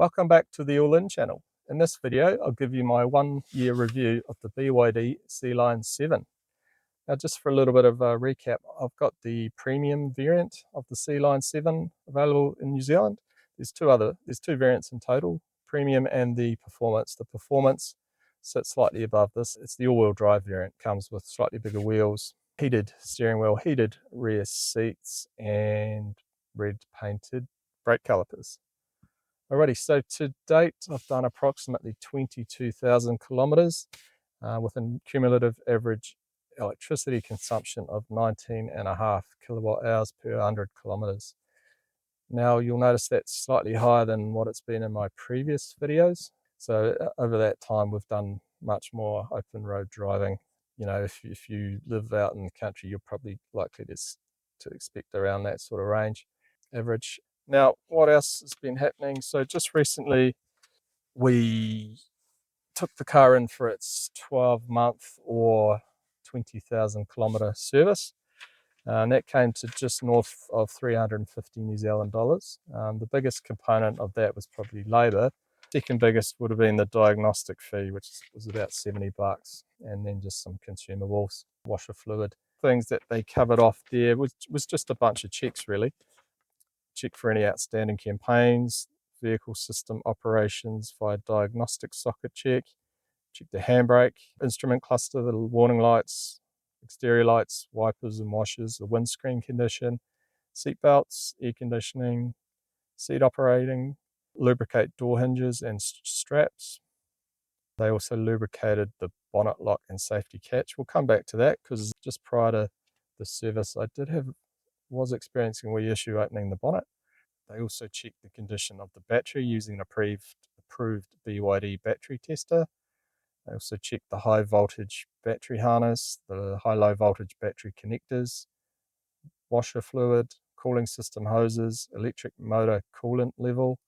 Welcome back to the All In channel. In this video, I'll give you my 1-year review of the BYD Sealion 7. Now, just for a little bit of a recap, I've got the premium variant of the Sealion 7 available in New Zealand. There's two variants in total, premium and the performance. The performance sits slightly above this. It's the all-wheel drive variant, comes with slightly bigger wheels, heated steering wheel, heated rear seats, and red painted brake calipers. Alrighty, so to date I've done approximately 22,000 kilometres with a cumulative average electricity consumption of 19.5 kilowatt hours per 100 kilometres. Now you'll notice that's slightly higher than what it's been in my previous videos. So over that time we've done much more open road driving. You know, if you live out in the country, you're probably likely to expect around that sort of range average. Now, what else has been happening? So just recently, we took the car in for its 12-month or 20,000 kilometre service. And that came to just north of 350 New Zealand dollars. The biggest component of that was probably labour. Second biggest would have been the diagnostic fee, which was about $70, and then just some consumables, washer fluid. Things that they covered off there was just a bunch of checks, really. Check for any outstanding campaigns, vehicle system operations via diagnostic socket check the handbrake, instrument cluster, the warning lights, exterior lights, wipers and washers, the windscreen condition, seat belts, air conditioning, seat operating, lubricate door hinges and traps. They also lubricated the bonnet lock and safety catch. We'll come back to that because just prior to the service I was experiencing a wee issue opening the bonnet. They also checked the condition of the battery using an approved BYD battery tester. They also checked the high voltage battery harness, the high-low voltage battery connectors, washer fluid, cooling system hoses, electric motor coolant level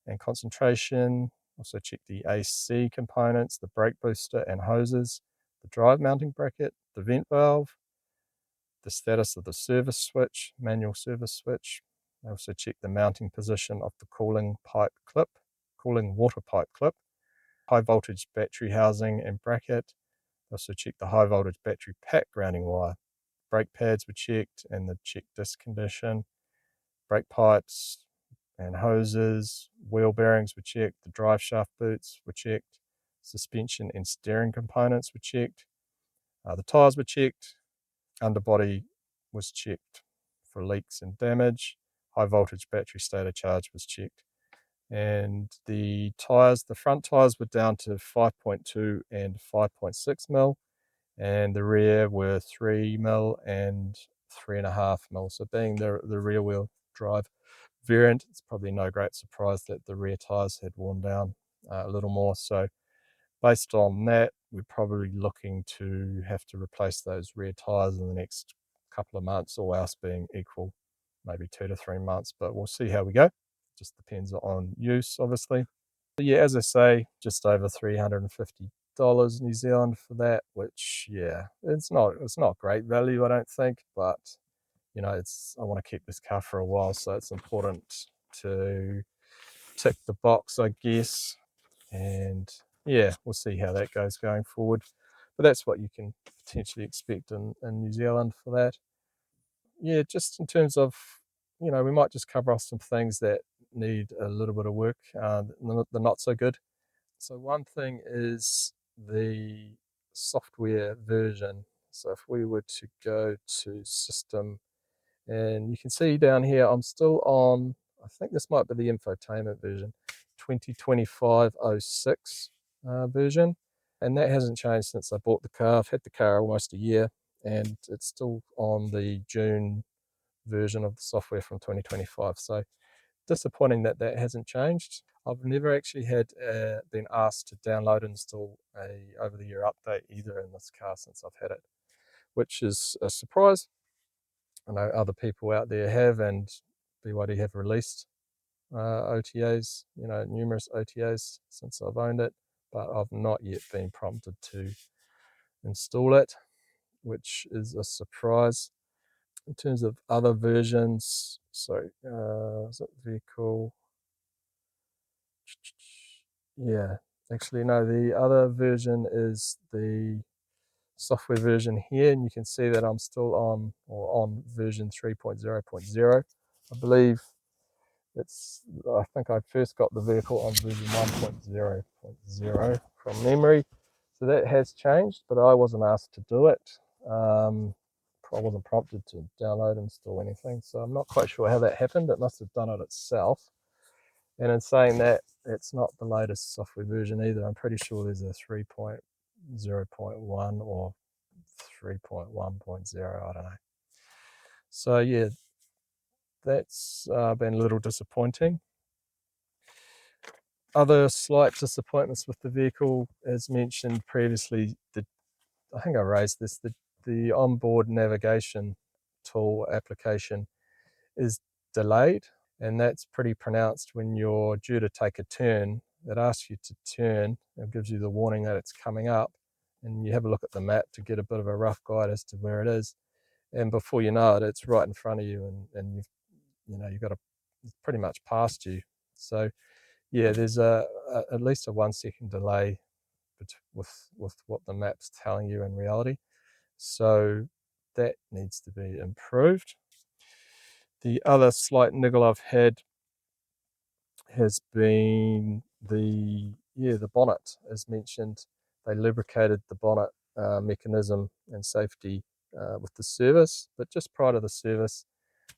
and concentration. Also checked the AC components, the brake booster and hoses, the drive mounting bracket, the vent valve, the status of the service switch, manual service switch. They also checked the mounting position of the cooling water pipe clip, high voltage battery housing and bracket. They also checked the high voltage battery pack grounding wire. Brake pads were checked and the check disc condition. Brake pipes and hoses, wheel bearings were checked, the drive shaft boots were checked, suspension and steering components were checked, the tyres were checked, underbody was checked for leaks and damage, high voltage battery stator charge was checked, and the front tyres were down to 5.2 and 5.6 mil, and the rear were 3 mil and 3.5 mil. So being the rear wheel drive variant, it's probably no great surprise that the rear tyres had worn down a little more. So based on that, we're probably looking to have to replace those rear tyres in the next couple of months, all else being equal, maybe 2 to 3 months, but we'll see how we go. Just depends on use, obviously. But yeah, as I say, just over $350 New Zealand for that, which, yeah, it's not great value, I don't think, but you know, I want to keep this car for a while, so it's important to tick the box, I guess. And yeah, we'll see how that goes going forward. But that's what you can potentially expect in New Zealand for that. Yeah, just in terms of, you know, we might just cover off some things that need a little bit of work, the not so good. So one thing is the software version. So if we were to go to system, and you can see down here, I'm still on, I think this might be the infotainment version, 2025-06 version. And that hasn't changed since I bought the car. I've had the car almost a year, and it's still on the June version of the software from 2025. So disappointing that hasn't changed. I've never actually been asked to download and install a over-the-year update either in this car since I've had it, which is a surprise. I know other people out there have, and BYD have released OTAs, you know, numerous OTAs since I've owned it, but I've not yet been prompted to install it, which is a surprise. In terms of other versions, is it vehicle? Yeah, actually no, the other version is the software version here, and you can see that I'm still on version 3.0.0. I believe I think I first got the vehicle on version 1.0.0 from memory. So that has changed, but I wasn't asked to do it. I wasn't prompted to download, install anything, so I'm not quite sure how that happened. It must have done it itself. And in saying that, it's not the latest software version either. I'm pretty sure there's a 3.0.1 or 3.1.0, I don't know. So yeah, that's been a little disappointing. Other slight disappointments with the vehicle, as mentioned previously, I think I raised this, the onboard navigation tool application is delayed, and that's pretty pronounced when you're due to take a turn. It asks you to turn, it gives you the warning that it's coming up, and you have a look at the map to get a bit of a rough guide as to where it is. And before you know it, it's right in front of you, and you've got it's pretty much past you. So yeah, there's at least a 1 second delay with what the map's telling you in reality. So that needs to be improved. The other slight niggle I've had has been the bonnet. As mentioned, they lubricated the bonnet mechanism and safety with the service, but just prior to the service,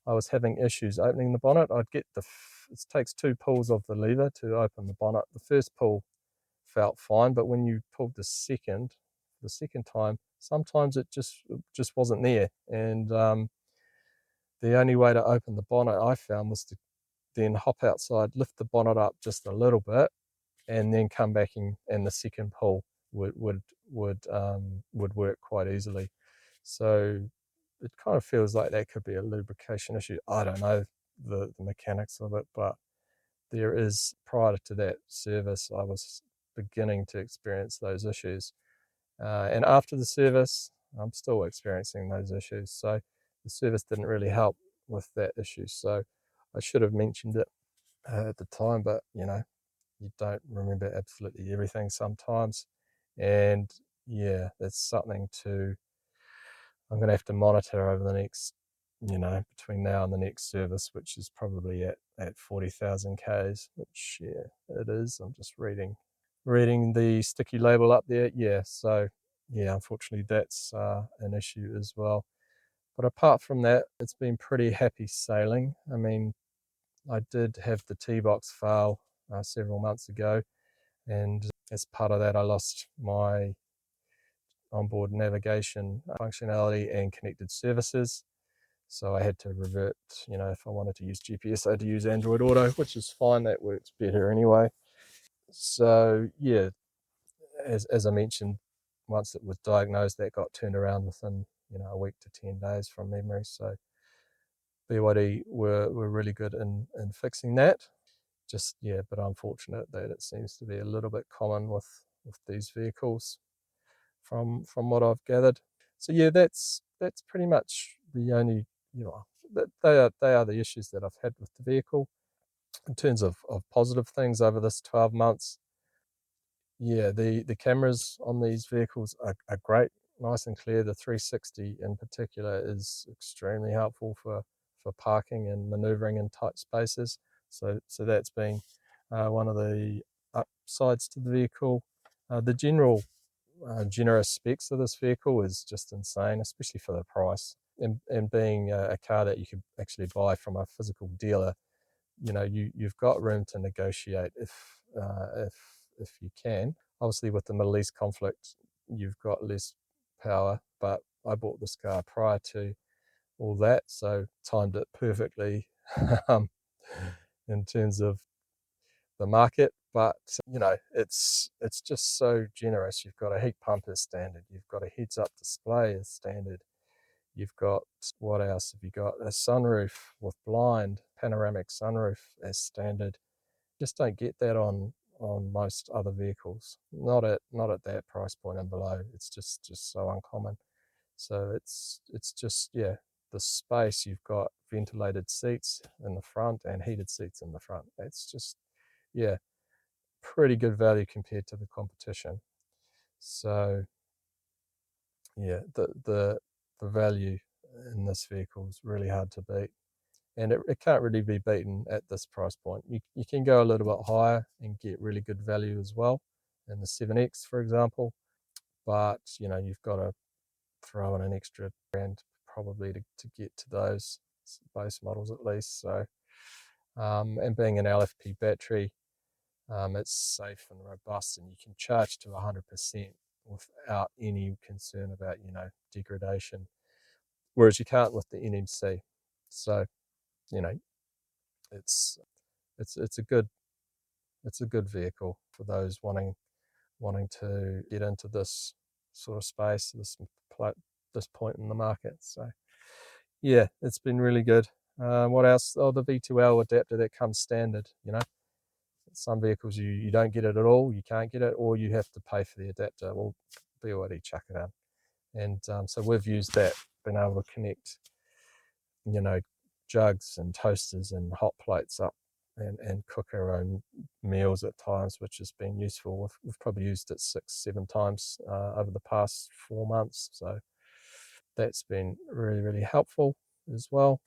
I was having issues opening the bonnet. It takes 2 pulls of the lever to open the bonnet. The first pull felt fine, but when you pulled the second time, sometimes it just wasn't there. And the only way to open the bonnet I found was to then hop outside, lift the bonnet up just a little bit, and then come back and the second pull would work quite easily. So it kind of feels like that could be a lubrication issue. I don't know the mechanics of it, but there is, prior to that service, I was beginning to experience those issues. And after the service, I'm still experiencing those issues. So the service didn't really help with that issue. So I should have mentioned it at the time, but you don't remember absolutely everything sometimes. And yeah, that's something I'm going to have to monitor over the next, between now and the next service, which is probably at 40,000 Ks, which, yeah, it is. I'm just reading the sticky label up there. Yeah, so yeah, unfortunately that's an issue as well. But apart from that, it's been pretty happy sailing. I mean, I did have the T-box fail several months ago, and as part of that, I lost my onboard navigation functionality and connected services. So I had to revert, if I wanted to use GPS, I had to use Android Auto, which is fine. That works better anyway. So yeah, as I mentioned, once it was diagnosed, that got turned around within a week to 10 days from memory. So BYD were really good in fixing that. Just yeah, but unfortunate that it seems to be a little bit common with these vehicles from what I've gathered. So yeah, that's pretty much the only that they are the issues that I've had with the vehicle. In terms of positive things over this 12 months, yeah, the cameras on these vehicles are great, nice and clear. The 360 in particular is extremely helpful for parking and maneuvering in tight spaces. So that's been one of the upsides to the vehicle. The generous specs of this vehicle is just insane, especially for the price. And being a car that you could actually buy from a physical dealer, you've got room to negotiate if you can. Obviously, with the Middle East conflict, you've got less power, but I bought this car prior to all that, so timed it perfectly um, in terms of the market. But it's just so generous. You've got a heat pump as standard. You've got a heads-up display as standard. You've got, what else have you got? A sunroof with blind panoramic sunroof as standard. Just don't get that on most other vehicles. Not at that price point and below. It's just so uncommon. So it's just, yeah, the space. You've got ventilated seats in the front and heated seats in the front. It's just, yeah. pretty good value compared to the competition. So yeah, the value in this vehicle is really hard to beat, and it can't really be beaten at this price point. You can go a little bit higher and get really good value as well in the 7X, for example, but you've got to throw in an extra grand probably to get to those base models at least. So and being an LFP battery, it's safe and robust, and you can charge to 100% without any concern about degradation, whereas you can't with the NMC. So you know it's it's a good vehicle for those wanting to get into this sort of space, this point in the market. So yeah, it's been really good. What else? Oh, the V2L adapter that comes standard. Some vehicles you don't get it at all, you can't get it, or you have to pay for the adapter. Well, BYD chuck it out. And so we've used that, been able to connect, jugs and toasters and hot plates up and cook our own meals at times, which has been useful. We've probably used it 6-7 times over the past 4 months. So that's been really, really helpful as well.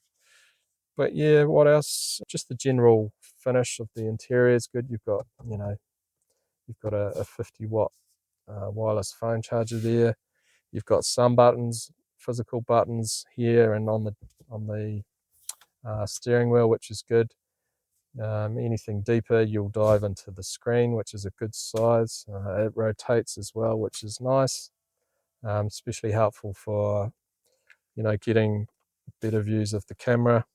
But yeah, what else? Just the general finish of the interior is good. You've got a 50-watt wireless phone charger there. You've got some buttons, physical buttons here and on the steering wheel, which is good. Anything deeper, you'll dive into the screen, which is a good size. It rotates as well, which is nice. Especially helpful for getting better views of the camera.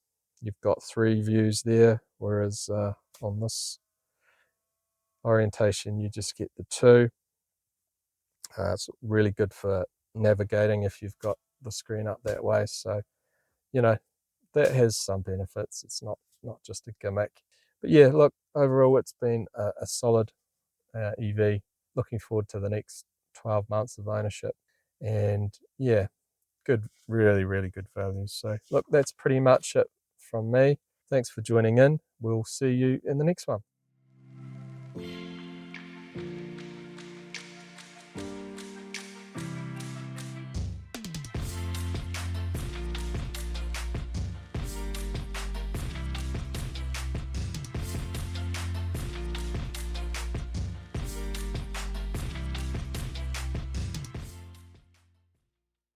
You've got 3 views there, whereas on this orientation you just get the 2. It's really good for navigating if you've got the screen up that way. So that has some benefits. It's not just a gimmick. But yeah, look, overall it's been a solid EV. Looking forward to the next 12 months of ownership, and yeah, good, really, really good value. So look, that's pretty much it from me. Thanks for joining in. We'll see you in the next one.